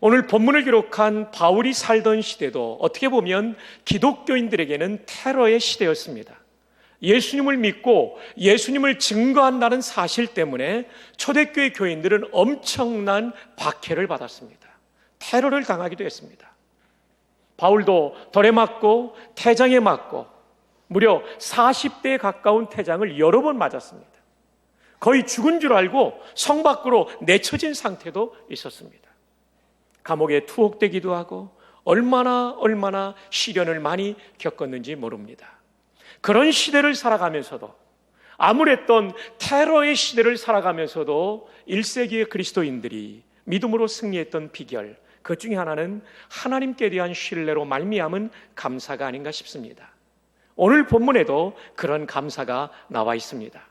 오늘 본문을 기록한 바울이 살던 시대도 어떻게 보면 기독교인들에게는 테러의 시대였습니다. 예수님을 믿고 예수님을 증거한다는 사실 때문에 초대교회 교인들은 엄청난 박해를 받았습니다. 테러를 당하기도 했습니다. 바울도 돌에 맞고 태장에 맞고 무려 40대에 가까운 태장을 여러 번 맞았습니다. 거의 죽은 줄 알고 성 밖으로 내쳐진 상태도 있었습니다. 감옥에 투옥되기도 하고 얼마나 시련을 많이 겪었는지 모릅니다. 그런 시대를 살아가면서도, 암울했던 테러의 시대를 살아가면서도 1세기의 그리스도인들이 믿음으로 승리했던 비결, 그 중에 하나는 하나님께 대한 신뢰로 말미암은 감사가 아닌가 싶습니다. 오늘 본문에도 그런 감사가 나와 있습니다.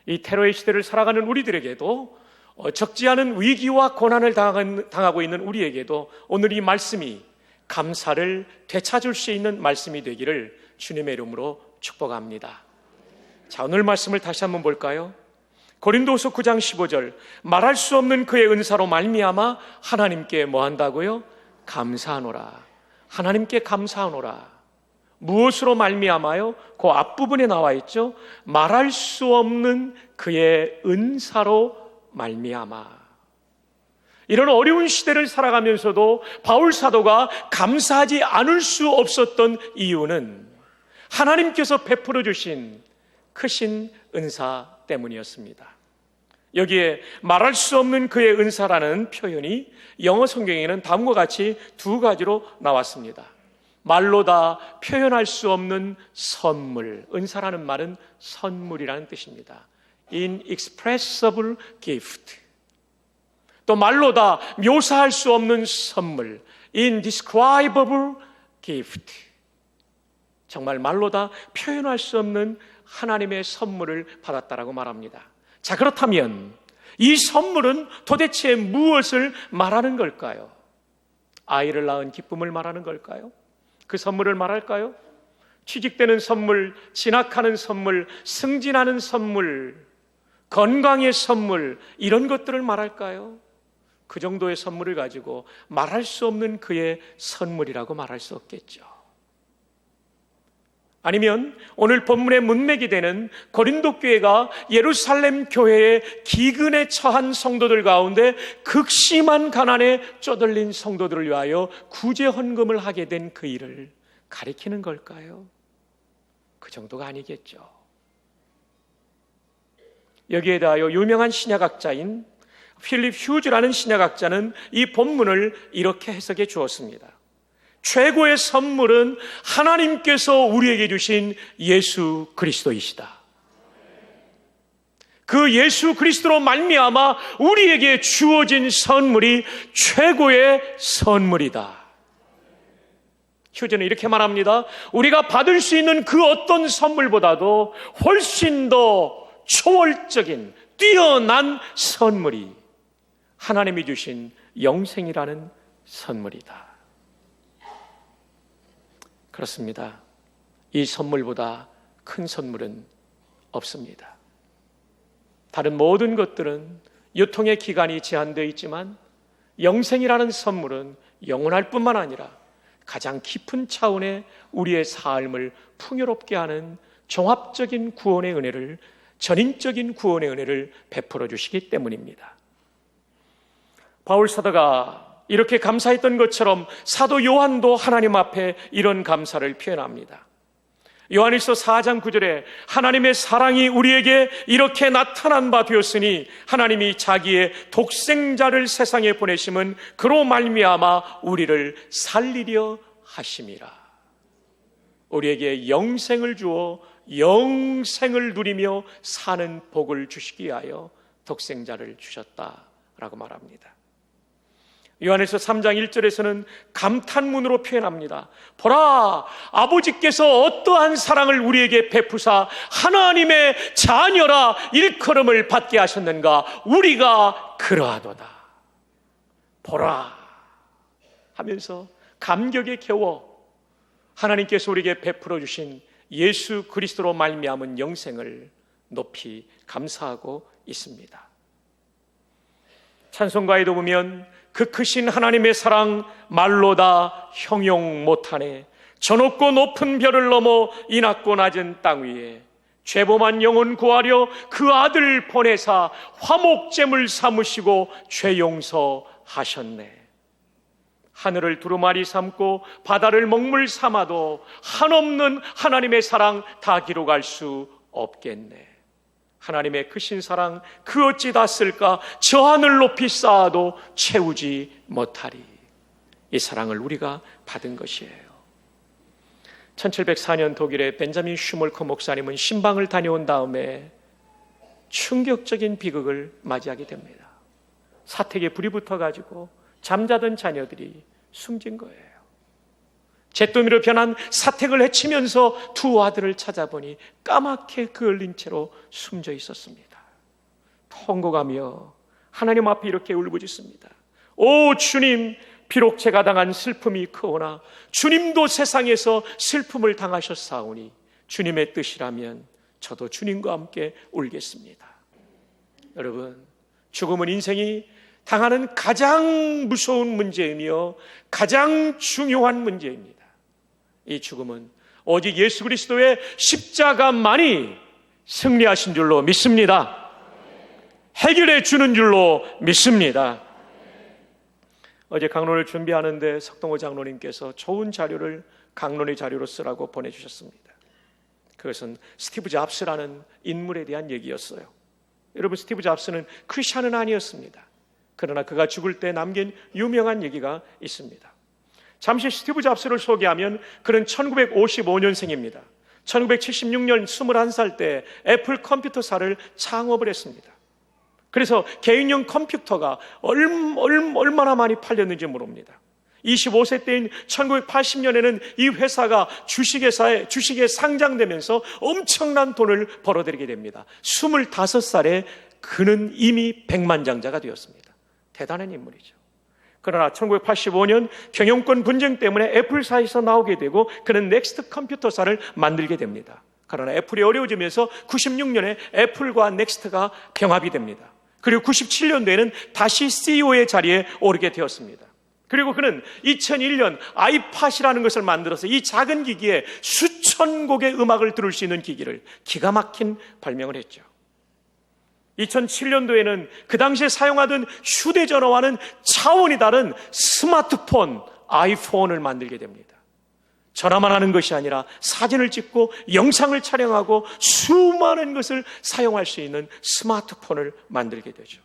이 테러의 시대를 살아가는 우리들에게도, 적지 않은 위기와 고난을 당하고 있는 우리에게도 오늘 이 말씀이 감사를 되찾을 수 있는 말씀이 되기를 주님의 이름으로 축복합니다. 자, 오늘 말씀을 다시 한번 볼까요? 고린도후서 9장 15절, 말할 수 없는 그의 은사로 말미암아 하나님께 뭐 한다고요? 감사하노라. 하나님께 감사하노라. 무엇으로 말미암아요? 그 앞부분에 나와 있죠. 말할 수 없는 그의 은사로 말미암아. 이런 어려운 시대를 살아가면서도 바울 사도가 감사하지 않을 수 없었던 이유는 하나님께서 베풀어 주신 크신 은사 때문이었습니다. 여기에 말할 수 없는 그의 은사라는 표현이 영어 성경에는 다음과 같이 두 가지로 나왔습니다. 말로 다 표현할 수 없는 선물, 은사라는 말은 선물이라는 뜻입니다. Inexpressible gift. 또 말로 다 묘사할 수 없는 선물, Indescribable gift. 정말 말로 다 표현할 수 없는 하나님의 선물을 받았다라고 말합니다. 자, 그렇다면 이 선물은 도대체 무엇을 말하는 걸까요? 아이를 낳은 기쁨을 말하는 걸까요? 그 선물을 말할까요? 취직되는 선물, 진학하는 선물, 승진하는 선물, 건강의 선물, 이런 것들을 말할까요? 그 정도의 선물을 가지고 말할 수 없는 그의 선물이라고 말할 수 없겠죠. 아니면 오늘 본문의 문맥이 되는 고린도 교회가 예루살렘 교회의 기근에 처한 성도들 가운데 극심한 가난에 쪼들린 성도들을 위하여 구제 헌금을 하게 된 그 일을 가리키는 걸까요? 그 정도가 아니겠죠. 여기에 대하여 유명한 신약학자인 필립 휴즈라는 신약학자는 이 본문을 이렇게 해석해 주었습니다. 최고의 선물은 하나님께서 우리에게 주신 예수 그리스도이시다. 그 예수 그리스도로 말미암아 우리에게 주어진 선물이 최고의 선물이다. 휴즈는 이렇게 말합니다. 우리가 받을 수 있는 그 어떤 선물보다도 훨씬 더 초월적인 뛰어난 선물이 하나님이 주신 영생이라는 선물이다. 그렇습니다. 이 선물보다 큰 선물은 없습니다. 다른 모든 것들은 유통의 기간이 제한되어 있지만 영생이라는 선물은 영원할 뿐만 아니라 가장 깊은 차원의 우리의 삶을 풍요롭게 하는 종합적인 구원의 은혜를, 전인적인 구원의 은혜를 베풀어 주시기 때문입니다. 바울 사도가 이렇게 감사했던 것처럼 사도 요한도 하나님 앞에 이런 감사를 표현합니다. 요한일서 4장 9절에 하나님의 사랑이 우리에게 이렇게 나타난 바 되었으니 하나님이 자기의 독생자를 세상에 보내심은 그로 말미암아 우리를 살리려 하심이라. 우리에게 영생을 주어 영생을 누리며 사는 복을 주시기 위하여 독생자를 주셨다라고 말합니다. 요한일서 3장 1절에서는 감탄문으로 표현합니다. 보라, 아버지께서 어떠한 사랑을 우리에게 베푸사 하나님의 자녀라 일컬음을 받게 하셨는가. 우리가 그러하도다. 보라 하면서 감격에 겨워 하나님께서 우리에게 베풀어 주신 예수 그리스도로 말미암은 영생을 높이 감사하고 있습니다. 찬송가에도 보면 그 크신 하나님의 사랑 말로 다 형용 못하네. 저 높고 높은 별을 넘어 이 낮고 낮은 땅 위에 죄범한 영혼 구하려 그 아들 보내사 화목제물 삼으시고 죄 용서하셨네. 하늘을 두루마리 삼고 바다를 먹물 삼아도 한없는 하나님의 사랑 다 기록할 수 없겠네. 하나님의 크신 사랑 그 어찌 다 쓸까? 저 하늘 높이 쌓아도 채우지 못하리. 이 사랑을 우리가 받은 것이에요. 1704년 독일의 벤자민 슈몰커 목사님은 신방을 다녀온 다음에 충격적인 비극을 맞이하게 됩니다. 사택에 불이 붙어가지고 잠자던 자녀들이 숨진 거예요. 잿더미로 변한 사택을 헤치면서 두 아들을 찾아보니 까맣게 그을린 채로 숨져 있었습니다. 통곡하며 하나님 앞에 이렇게 울부짖습니다. 오 주님, 비록 제가 당한 슬픔이 크오나 주님도 세상에서 슬픔을 당하셨사오니 주님의 뜻이라면 저도 주님과 함께 울겠습니다. 여러분, 죽음은 인생이 당하는 가장 무서운 문제이며 가장 중요한 문제입니다. 이 죽음은 오직 예수 그리스도의 십자가만이 승리하신 줄로 믿습니다. 해결해 주는 줄로 믿습니다. 어제 강론을 준비하는데 석동호 장로님께서 좋은 자료를 강론의 자료로 쓰라고 보내주셨습니다. 그것은 스티브 잡스라는 인물에 대한 얘기였어요. 여러분, 스티브 잡스는 크리스찬은 아니었습니다. 그러나 그가 죽을 때 남긴 유명한 얘기가 있습니다. 잠시 스티브 잡스를 소개하면 그는 1955년생입니다. 1976년 21살 때 애플 컴퓨터사를 창업을 했습니다. 그래서 개인용 컴퓨터가 얼마나 많이 팔렸는지 모릅니다. 25세 때인 1980년에는 이 회사가 주식에 상장되면서 엄청난 돈을 벌어들이게 됩니다. 25살에 그는 이미 백만장자가 되었습니다. 대단한 인물이죠. 그러나 1985년 경영권 분쟁 때문에 애플사에서 나오게 되고 그는 넥스트 컴퓨터사를 만들게 됩니다. 그러나 애플이 어려워지면서 96년에 애플과 넥스트가 병합이 됩니다. 그리고 97년도에는 다시 CEO의 자리에 오르게 되었습니다. 그리고 그는 2001년 아이팟이라는 것을 만들어서 이 작은 기기에 수천 곡의 음악을 들을 수 있는 기기를 기가 막힌 발명을 했죠. 2007년도에는 그 당시에 사용하던 휴대전화와는 차원이 다른 스마트폰, 아이폰을 만들게 됩니다. 전화만 하는 것이 아니라 사진을 찍고 영상을 촬영하고 수많은 것을 사용할 수 있는 스마트폰을 만들게 되죠.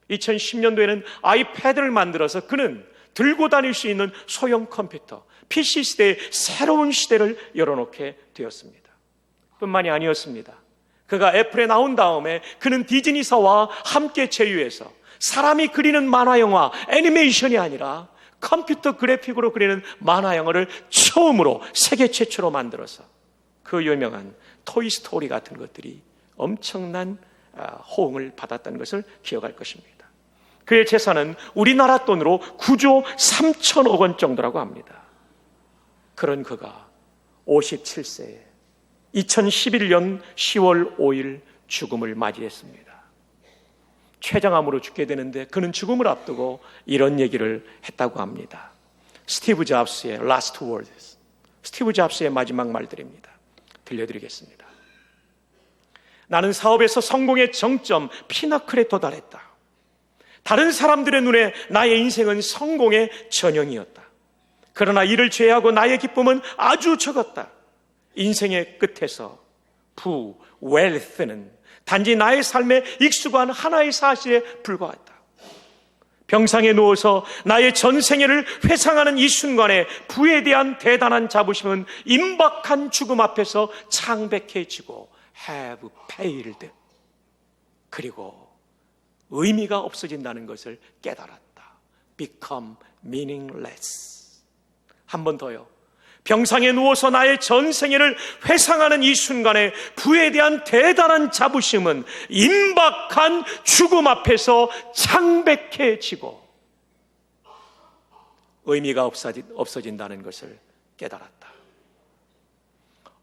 2010년도에는 아이패드를 만들어서 그는 들고 다닐 수 있는 소형 컴퓨터, PC 시대의 새로운 시대를 열어놓게 되었습니다. 뿐만이 아니었습니다. 그가 애플에 나온 다음에 그는 디즈니사와 함께 제휴해서 사람이 그리는 만화영화, 애니메이션이 아니라 컴퓨터 그래픽으로 그리는 만화영화를 처음으로 세계 최초로 만들어서 그 유명한 토이스토리 같은 것들이 엄청난 호응을 받았다는 것을 기억할 것입니다. 그의 재산은 우리나라 돈으로 9조 3천억 원 정도라고 합니다. 그런 그가 57세에 2011년 10월 5일 죽음을 맞이했습니다. 췌장암으로 죽게 되는데 그는 죽음을 앞두고 이런 얘기를 했다고 합니다. 스티브 잡스의 last words, 스티브 잡스의 마지막 말들입니다. 들려드리겠습니다. 나는 사업에서 성공의 정점, 피나클에 도달했다. 다른 사람들의 눈에 나의 인생은 성공의 전형이었다. 그러나 이를 제외하고 나의 기쁨은 아주 적었다. 인생의 끝에서 웰스는 단지 나의 삶에 익숙한 하나의 사실에 불과했다. 병상에 누워서 나의 전생애를 회상하는 이 순간에 부에 대한 대단한 자부심은 임박한 죽음 앞에서 창백해지고 have failed, 그리고 의미가 없어진다는 것을 깨달았다. become meaningless. 한 번 더요. 병상에 누워서 나의 전생애를 회상하는 이 순간에 부에 대한 대단한 자부심은 임박한 죽음 앞에서 창백해지고 의미가 없어진다는 것을 깨달았다.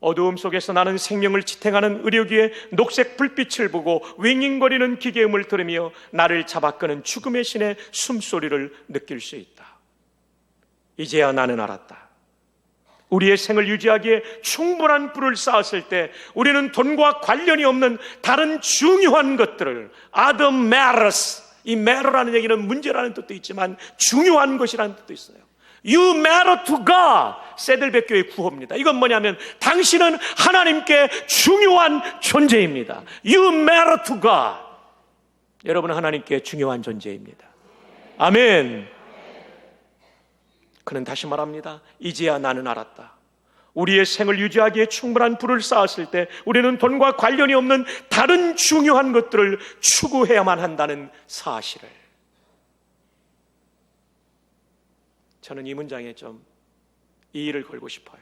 어두움 속에서 나는 생명을 지탱하는 의료기의 녹색 불빛을 보고 윙윙거리는 기계음을 들으며 나를 잡아끄는 죽음의 신의 숨소리를 느낄 수 있다. 이제야 나는 알았다. 우리의 생을 유지하기에 충분한 뿔을 쌓았을 때 우리는 돈과 관련이 없는 다른 중요한 것들을 other matters, 이 matter라는 얘기는 문제라는 뜻도 있지만 중요한 것이라는 뜻도 있어요. You matter to God, 세들백교의 구호입니다. 이건 뭐냐면 당신은 하나님께 중요한 존재입니다. You matter to God. 여러분은 하나님께 중요한 존재입니다. 아멘. 그는 다시 말합니다. 이제야 나는 알았다. 우리의 생을 유지하기에 충분한 뿔을 쌓았을 때 우리는 돈과 관련이 없는 다른 중요한 것들을 추구해야만 한다는 사실을. 저는 이 문장에 좀 이의를 걸고 싶어요.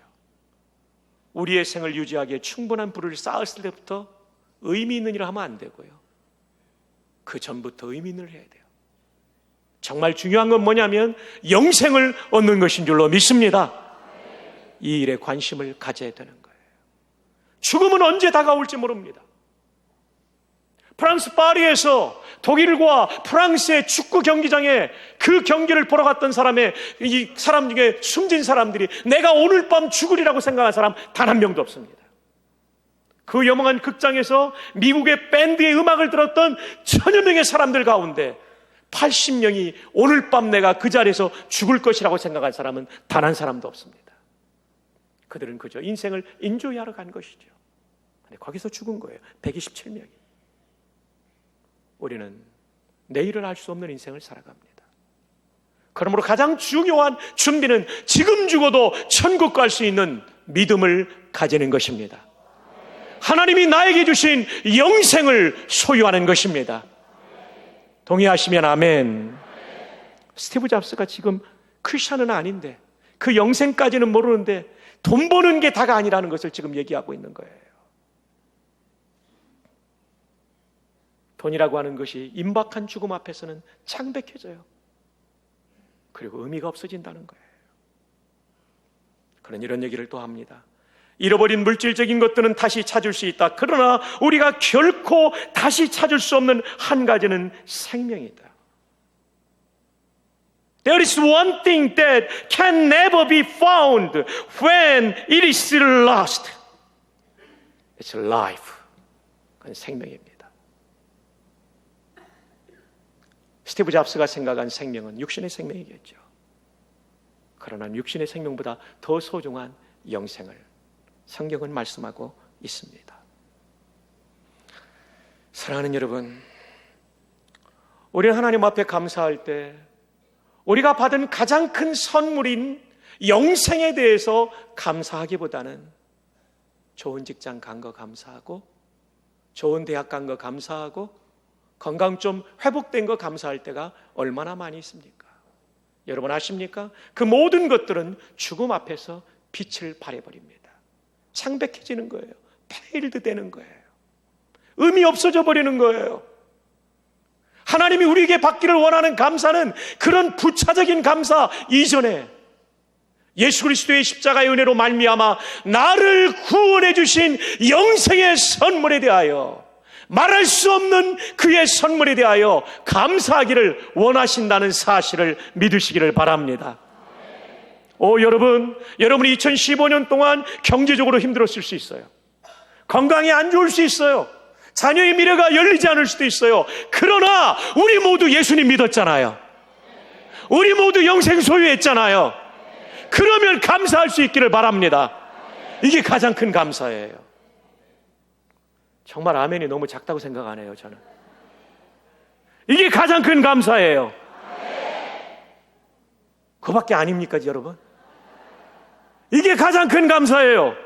우리의 생을 유지하기에 충분한 뿔을 쌓았을 때부터 의미 있는 일을 하면 안 되고요. 그 전부터 의미 있는 일을 해야 돼요. 정말 중요한 건 뭐냐면 영생을 얻는 것인 줄로 믿습니다. 이 일에 관심을 가져야 되는 거예요. 죽음은 언제 다가올지 모릅니다. 프랑스 파리에서 독일과 프랑스의 축구 경기장에 그 경기를 보러 갔던 이 사람 중에 숨진 사람들이 내가 오늘 밤 죽으리라고 생각한 사람 단 한 명도 없습니다. 그 영원한 극장에서 미국의 밴드의 음악을 들었던 천여 명의 사람들 가운데 80명이 오늘 밤 내가 그 자리에서 죽을 것이라고 생각한 사람은 단 한 사람도 없습니다. 그들은 그저 인생을 인조이하러 간 것이죠. 근데 거기서 죽은 거예요. 127명이. 우리는 내일을 알 수 없는 인생을 살아갑니다. 그러므로 가장 중요한 준비는 지금 죽어도 천국 갈 수 있는 믿음을 가지는 것입니다. 하나님이 나에게 주신 영생을 소유하는 것입니다. 동의하시면 아멘. 스티브 잡스가 지금 크리스천은 아닌데 그 영생까지는 모르는데 돈 버는 게 다가 아니라는 것을 지금 얘기하고 있는 거예요. 돈이라고 하는 것이 임박한 죽음 앞에서는 창백해져요. 그리고 의미가 없어진다는 거예요. 그런 이런 얘기를 또 합니다. 잃어버린 물질적인 것들은 다시 찾을 수 있다. 그러나 우리가 결코 다시 찾을 수 없는 한 가지는 생명이다. There is one thing that can never be found when it is lost. It's life. 그건 생명입니다. 스티브 잡스가 생각한 생명은 육신의 생명이겠죠. 그러나 육신의 생명보다 더 소중한 영생을 성경은 말씀하고 있습니다. 사랑하는 여러분, 우리는 하나님 앞에 감사할 때 우리가 받은 가장 큰 선물인 영생에 대해서 감사하기보다는 좋은 직장 간 거 감사하고 좋은 대학 간 거 감사하고 건강 좀 회복된 거 감사할 때가 얼마나 많이 있습니까? 여러분 아십니까? 그 모든 것들은 죽음 앞에서 빛을 발해버립니다. 창백해지는 거예요. 페일드 되는 거예요. 의미 없어져 버리는 거예요. 하나님이 우리에게 받기를 원하는 감사는 그런 부차적인 감사 이전에 예수 그리스도의 십자가의 은혜로 말미암아 나를 구원해 주신 영생의 선물에 대하여 말할 수 없는 그의 선물에 대하여 감사하기를 원하신다는 사실을 믿으시기를 바랍니다. 여러분이 2015년 동안 경제적으로 힘들었을 수 있어요. 건강이 안 좋을 수 있어요. 자녀의 미래가 열리지 않을 수도 있어요. 그러나 우리 모두 예수님 믿었잖아요. 우리 모두 영생 소유했잖아요. 그러면 감사할 수 있기를 바랍니다. 이게 가장 큰 감사예요. 정말 아멘이 너무 작다고 생각 안 해요, 저는. 이게 가장 큰 감사예요. 그거밖에 아닙니까, 여러분? 이게 가장 큰 감사예요.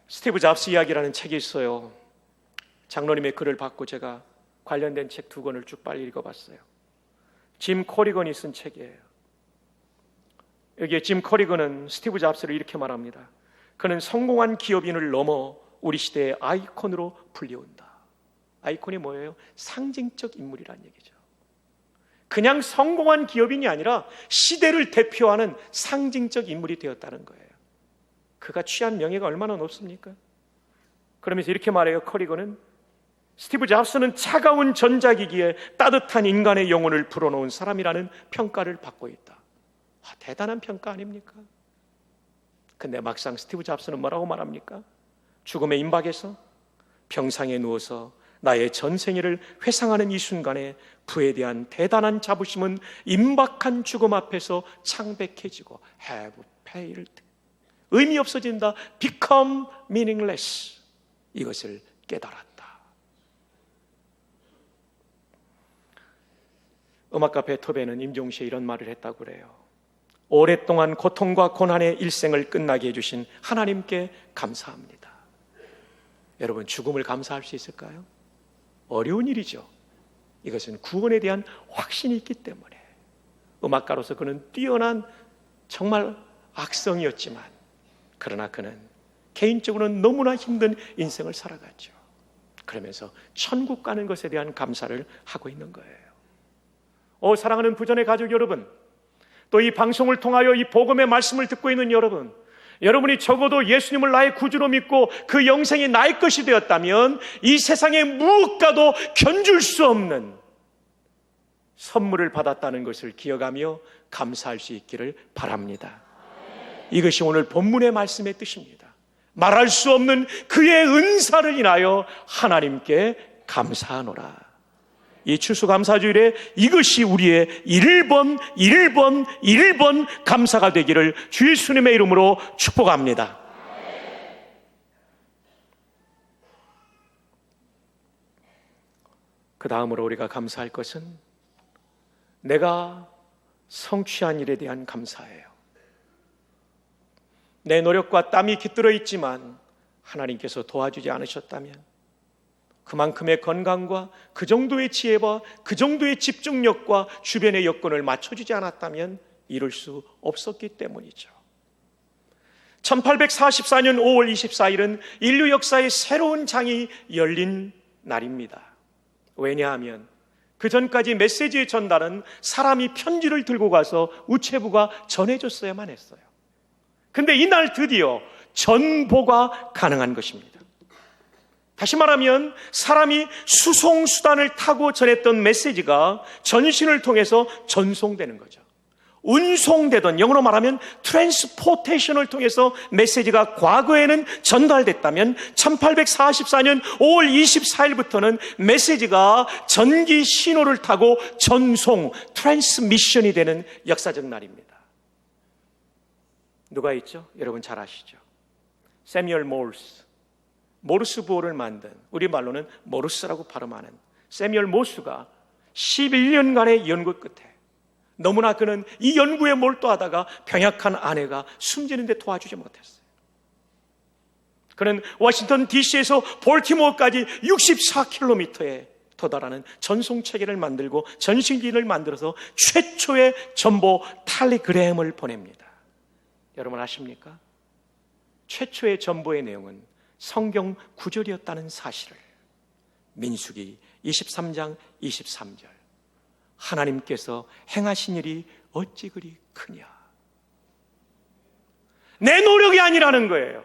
스티브 잡스 이야기라는 책이 있어요. 장로님의 글을 받고 제가 관련된 책 2권을 쭉 빨리 읽어봤어요. 짐 코리건이 쓴 책이에요. 여기에 짐 코리건은 스티브 잡스를 이렇게 말합니다. 그는 성공한 기업인을 넘어 우리 시대의 아이콘으로 불려온다. 아이콘이 뭐예요? 상징적 인물이라는 얘기죠. 그냥 성공한 기업인이 아니라 시대를 대표하는 상징적 인물이 되었다는 거예요. 그가 취한 명예가 얼마나 높습니까? 그러면서 이렇게 말해요. 커리건은 스티브 잡스는 차가운 전자기기에 따뜻한 인간의 영혼을 불어넣은 사람이라는 평가를 받고 있다. 대단한 평가 아닙니까? 근데 막상 스티브 잡스는 뭐라고 말합니까? 죽음의 임박에서 병상에 누워서 나의 전생애를 회상하는 이 순간에 부에 대한 대단한 자부심은 임박한 죽음 앞에서 창백해지고 have failed, 의미 없어진다, become meaningless, 이것을 깨달았다. 음악가 베토벤은 임종시에 이런 말을 했다고 그래요. 오랫동안 고통과 고난의 일생을 끝나게 해주신 하나님께 감사합니다. 여러분, 죽음을 감사할 수 있을까요? 어려운 일이죠. 이것은 구원에 대한 확신이 있기 때문에. 음악가로서 그는 뛰어난 정말 악성이었지만, 그러나 그는 개인적으로는 너무나 힘든 인생을 살아갔죠. 그러면서 천국 가는 것에 대한 감사를 하고 있는 거예요. 사랑하는 부전의 가족 여러분, 또 이 방송을 통하여 이 복음의 말씀을 듣고 있는 여러분, 여러분이 적어도 예수님을 나의 구주로 믿고 그 영생이 나의 것이 되었다면 이 세상의 무엇과도 견줄 수 없는 선물을 받았다는 것을 기억하며 감사할 수 있기를 바랍니다. 이것이 오늘 본문의 말씀의 뜻입니다. 말할 수 없는 그의 은사를 인하여 하나님께 감사하노라. 이 추수감사주일에 이것이 우리의 1번 감사가 되기를 주 예수님의 이름으로 축복합니다. 그 다음으로 우리가 감사할 것은 내가 성취한 일에 대한 감사예요. 내 노력과 땀이 깃들어 있지만 하나님께서 도와주지 않으셨다면, 그만큼의 건강과 그 정도의 지혜와 그 정도의 집중력과 주변의 여건을 맞춰주지 않았다면 이룰 수 없었기 때문이죠. 1844년 5월 24일은 인류 역사의 새로운 장이 열린 날입니다. 왜냐하면 그 전까지 메시지의 전달은 사람이 편지를 들고 가서 우체부가 전해줬어야만 했어요. 근데 이날 드디어 전보가 가능한 것입니다. 다시 말하면 사람이 수송수단을 타고 전했던 메시지가 전신을 통해서 전송되는 거죠. 운송되던, 영어로 말하면 트랜스포테이션을 통해서 메시지가 과거에는 전달됐다면 1844년 5월 24일부터는 메시지가 전기 신호를 타고 전송, 트랜스미션이 되는 역사적 날입니다. 누가 있죠? 여러분 잘 아시죠? 세뮤얼 모르스 부호를 만든, 우리말로는 모르스라고 발음하는 세뮤얼 모스가 11년간의 연구 끝에 너무나 그는 이 연구에 몰두하다가 병약한 아내가 숨지는 데 도와주지 못했어요. 그는 워싱턴 DC에서 볼티모어까지 64km에 도달하는 전송체계를 만들고 전신기를 만들어서 최초의 전보 텔레그램을 보냅니다. 여러분 아십니까? 최초의 전보의 내용은 성경 구절이었다는 사실을 민수기 23장 23절, 하나님께서 행하신 일이 어찌 그리 크냐. 내 노력이 아니라는 거예요.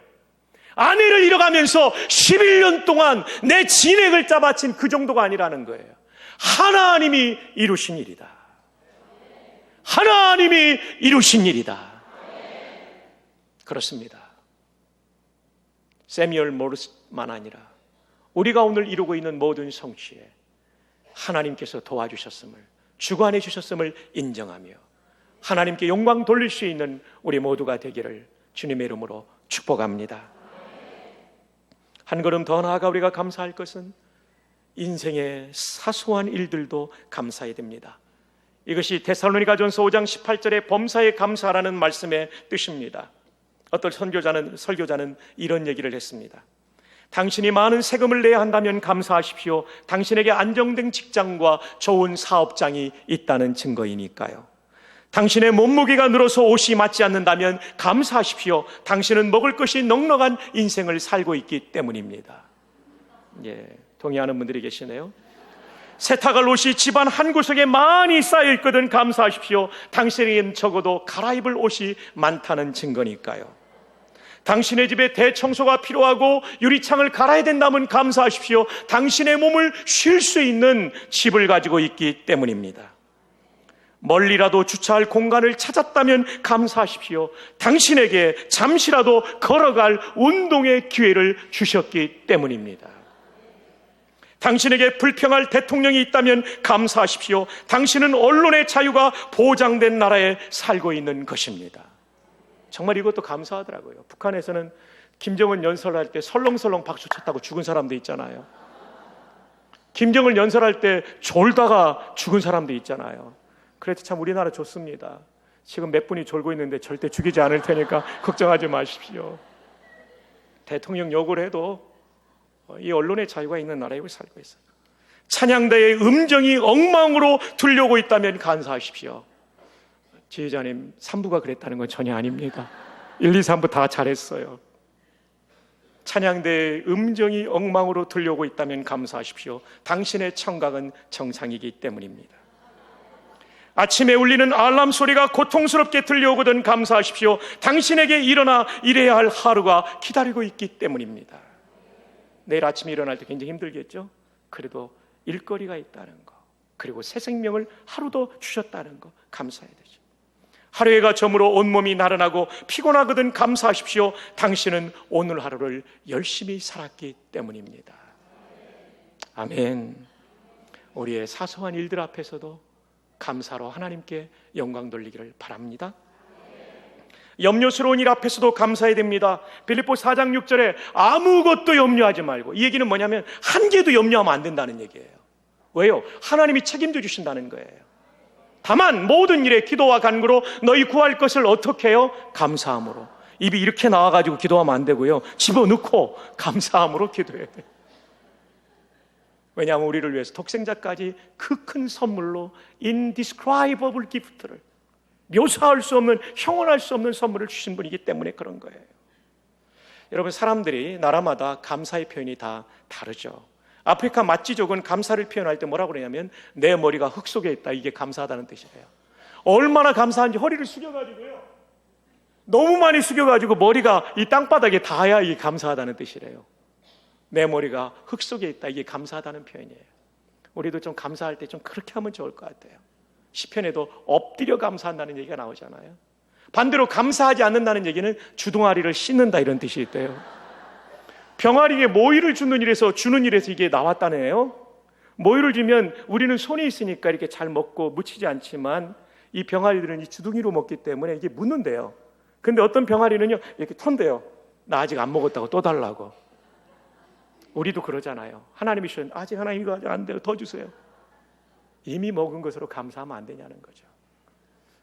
아내를 잃어가면서 11년 동안 내 진액을 짜바친 그 정도가 아니라는 거예요. 하나님이 이루신 일이다. 하나님이 이루신 일이다. 그렇습니다. 세뮤얼 모르스만 아니라 우리가 오늘 이루고 있는 모든 성취에 하나님께서 도와주셨음을, 주관해 주셨음을 인정하며 하나님께 영광 돌릴 수 있는 우리 모두가 되기를 주님의 이름으로 축복합니다. 한 걸음 더 나아가 우리가 감사할 것은 인생의 사소한 일들도 감사해야 됩니다. 이것이 데살로니가전서 5장 18절의 범사에 감사하라는 말씀의 뜻입니다. 어떤 설교자는 이런 얘기를 했습니다. 당신이 많은 세금을 내야 한다면 감사하십시오. 당신에게 안정된 직장과 좋은 사업장이 있다는 증거이니까요. 당신의 몸무게가 늘어서 옷이 맞지 않는다면 감사하십시오. 당신은 먹을 것이 넉넉한 인생을 살고 있기 때문입니다. 예, 동의하는 분들이 계시네요. 세탁할 옷이 집안 한 구석에 많이 쌓여 있거든 감사하십시오. 당신에겐 적어도 갈아입을 옷이 많다는 증거니까요. 당신의 집에 대청소가 필요하고 유리창을 갈아야 된다면 감사하십시오. 당신의 몸을 쉴 수 있는 집을 가지고 있기 때문입니다. 멀리라도 주차할 공간을 찾았다면 감사하십시오. 당신에게 잠시라도 걸어갈 운동의 기회를 주셨기 때문입니다. 당신에게 불평할 대통령이 있다면 감사하십시오. 당신은 언론의 자유가 보장된 나라에 살고 있는 것입니다. 정말 이것도 감사하더라고요. 북한에서는 김정은 연설할 때 설렁설렁 박수 쳤다고 죽은 사람도 있잖아요. 김정은 연설할 때 졸다가 죽은 사람도 있잖아요. 그래서 참 우리나라 좋습니다. 지금 몇 분이 졸고 있는데 절대 죽이지 않을 테니까 걱정하지 마십시오. 대통령 욕을 해도 이 언론의 자유가 있는 나라에 살고 있어요. 찬양대의 음정이 엉망으로 들려오고 있다면 감사하십시오. 지휘자님 3부가 그랬다는 건 전혀 아닙니다. 1, 2, 3부 다 잘했어요. 찬양대의 음정이 엉망으로 들려오고 있다면 감사하십시오. 당신의 청각은 정상이기 때문입니다. 아침에 울리는 알람 소리가 고통스럽게 들려오거든 감사하십시오. 당신에게 일어나 일해야 할 하루가 기다리고 있기 때문입니다. 내일 아침에 일어날 때 굉장히 힘들겠죠? 그래도 일거리가 있다는 거, 그리고 새 생명을 하루도 주셨다는 거 감사해야 되죠. 하루해가 저물어 온몸이 나른하고 피곤하거든 감사하십시오. 당신은 오늘 하루를 열심히 살았기 때문입니다. 아멘. 우리의 사소한 일들 앞에서도 감사로 하나님께 영광 돌리기를 바랍니다. 염려스러운 일 앞에서도 감사해야 됩니다. 빌립보 4장 6절에 아무것도 염려하지 말고, 이 얘기는 뭐냐면 한 개도 염려하면 안 된다는 얘기예요. 왜요? 하나님이 책임져 주신다는 거예요. 다만 모든 일에 기도와 간구로 너희 구할 것을 어떻게 해요? 감사함으로. 입이 이렇게 나와가지고 기도하면 안 되고요, 집어넣고 감사함으로 기도해야 돼요. 왜냐하면 우리를 위해서 독생자까지 그 큰 선물로 indescribable gift를, 묘사할 수 없는, 형언할 수 없는 선물을 주신 분이기 때문에 그런 거예요. 여러분, 사람들이 나라마다 감사의 표현이 다 다르죠. 아프리카 마찌족은 감사를 표현할 때 뭐라고 그러냐면 내 머리가 흙 속에 있다, 이게 감사하다는 뜻이래요. 얼마나 감사한지 허리를 숙여가지고요, 너무 많이 숙여가지고 머리가 이 땅바닥에 닿아야 이게 감사하다는 뜻이래요. 내 머리가 흙 속에 있다, 이게 감사하다는 표현이에요. 우리도 좀 감사할 때 좀 그렇게 하면 좋을 것 같아요. 시편에도 엎드려 감사한다는 얘기가 나오잖아요. 반대로 감사하지 않는다는 얘기는 주둥아리를 씻는다, 이런 뜻이 있대요. 병아리에 모이를 주는 일에서 이게 나왔다네요. 모이를 주면 우리는 손이 있으니까 이렇게 잘 먹고 묻히지 않지만 이 병아리들은 이 주둥이로 먹기 때문에 이게 묻는데요. 근데 어떤 병아리는요, 이렇게 턴대요. 나 아직 안 먹었다고 또 달라고. 우리도 그러잖아요. 하나님이 주신, 아직 하나님 이거 안 돼요, 더 주세요. 이미 먹은 것으로 감사하면 안 되냐는 거죠.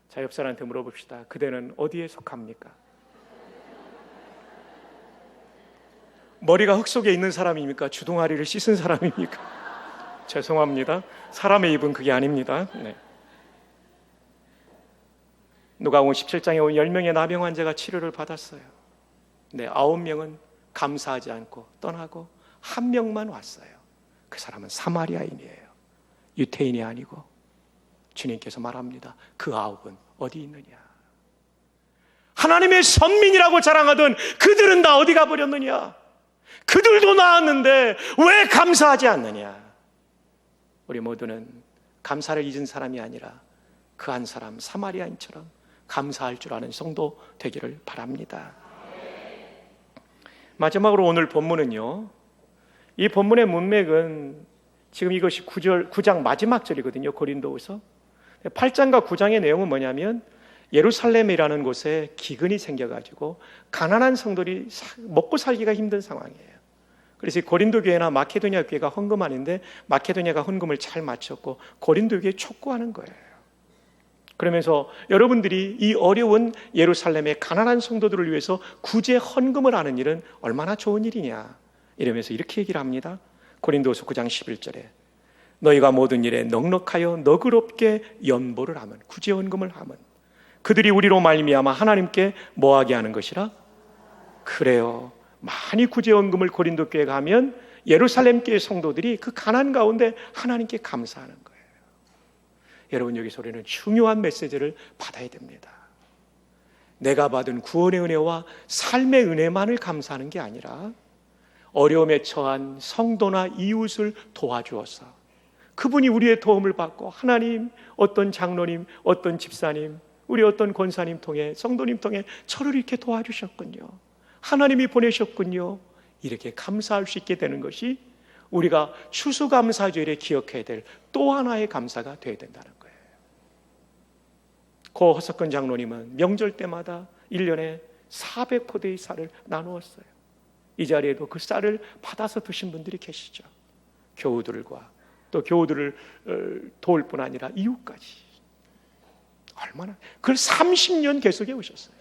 자, 옆 사람한테 물어봅시다. 그대는 어디에 속합니까? 머리가 흙 속에 있는 사람입니까? 주둥아리를 씻은 사람입니까? 죄송합니다. 사람의 입은 그게 아닙니다. 네. 누가복음 17장에 온 10명의 나병 환자가 치료를 받았어요. 네, 9명은 감사하지 않고 떠나고 1명만 왔어요. 그 사람은 사마리아인이에요. 유태인이 아니고. 주님께서 말합니다. 그 9은 어디 있느냐? 하나님의 선민이라고 자랑하던 그들은 다 어디 가버렸느냐? 그들도 나았는데 왜 감사하지 않느냐? 우리 모두는 감사를 잊은 사람이 아니라 그 한 사람 사마리아인처럼 감사할 줄 아는 성도 되기를 바랍니다. 마지막으로 오늘 본문은요, 이 본문의 문맥은 지금 이것이 9장 마지막 절이거든요. 고린도후서 8장과 9장의 내용은 뭐냐면 예루살렘이라는 곳에 기근이 생겨가지고 가난한 성도들이 먹고 살기가 힘든 상황이에요. 그래서 고린도 교회나 마케도니아 교회가 헌금하는데 마케도니아가 헌금을 잘 마쳤고 고린도 교회에 촉구하는 거예요. 그러면서 여러분들이 이 어려운 예루살렘의 가난한 성도들을 위해서 구제 헌금을 하는 일은 얼마나 좋은 일이냐, 이러면서 이렇게 얘기를 합니다. 고린도후서 9장 11절에 너희가 모든 일에 넉넉하여 너그럽게 연보를 하면, 구제 헌금을 하면 그들이 우리로 말미암아 하나님께 뭐하게 하는 것이라? 그래요. 많이 구제 헌금을 고린도 교회가 하면 예루살렘 교회 성도들이 그 가난 가운데 하나님께 감사하는 거예요. 여러분, 여기서 우리는 중요한 메시지를 받아야 됩니다. 내가 받은 구원의 은혜와 삶의 은혜만을 감사하는 게 아니라 어려움에 처한 성도나 이웃을 도와주어서 그분이 우리의 도움을 받고 하나님, 어떤 장로님, 어떤 집사님, 우리 어떤 권사님 통해, 성도님 통해 저를 이렇게 도와주셨군요, 하나님이 보내셨군요, 이렇게 감사할 수 있게 되는 것이 우리가 추수감사주일에 기억해야 될 또 하나의 감사가 되어야 된다는 거예요. 고 허석근 장로님은 명절 때마다 1년에 400포대의 쌀을 나누었어요. 이 자리에도 그 쌀을 받아서 드신 분들이 계시죠. 교우들과 또 교우들을 도울 뿐 아니라 이웃까지. 얼마나, 그걸 30년 계속해 오셨어요.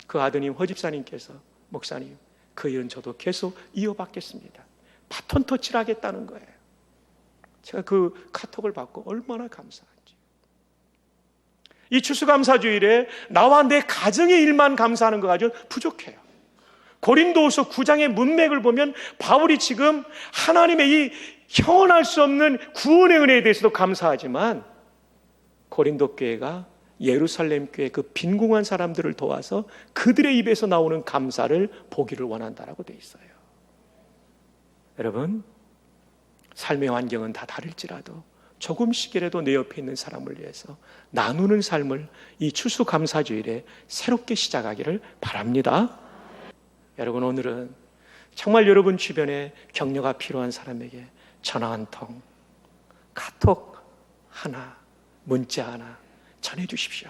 그 아드님 허 집사님께서, 목사님, 그 일은 저도 계속 이어받겠습니다, 바톤 터치를 하겠다는 거예요. 제가 그 카톡을 받고 얼마나 감사한지. 이 추수감사주일에 나와 내 가정의 일만 감사하는 거 가지고 부족해요. 고린도후서 9장의 문맥을 보면 바울이 지금 하나님의 이 형언할 수 없는 구원의 은혜에 대해서도 감사하지만 고린도 교회가 예루살렘 교회 그 빈궁한 사람들을 도와서 그들의 입에서 나오는 감사를 보기를 원한다라고 되어 있어요. 여러분, 삶의 환경은 다 다를지라도 조금씩이라도 내 옆에 있는 사람을 위해서 나누는 삶을 이 추수감사주일에 새롭게 시작하기를 바랍니다. 여러분, 오늘은 정말 여러분 주변에 격려가 필요한 사람에게 전화 한 통, 카톡 하나, 문자 하나 전해주십시오.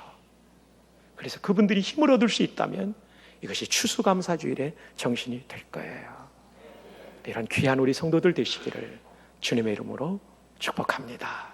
그래서 그분들이 힘을 얻을 수 있다면 이것이 추수감사주일의 정신이 될 거예요. 이런 귀한 우리 성도들 되시기를 주님의 이름으로 축복합니다.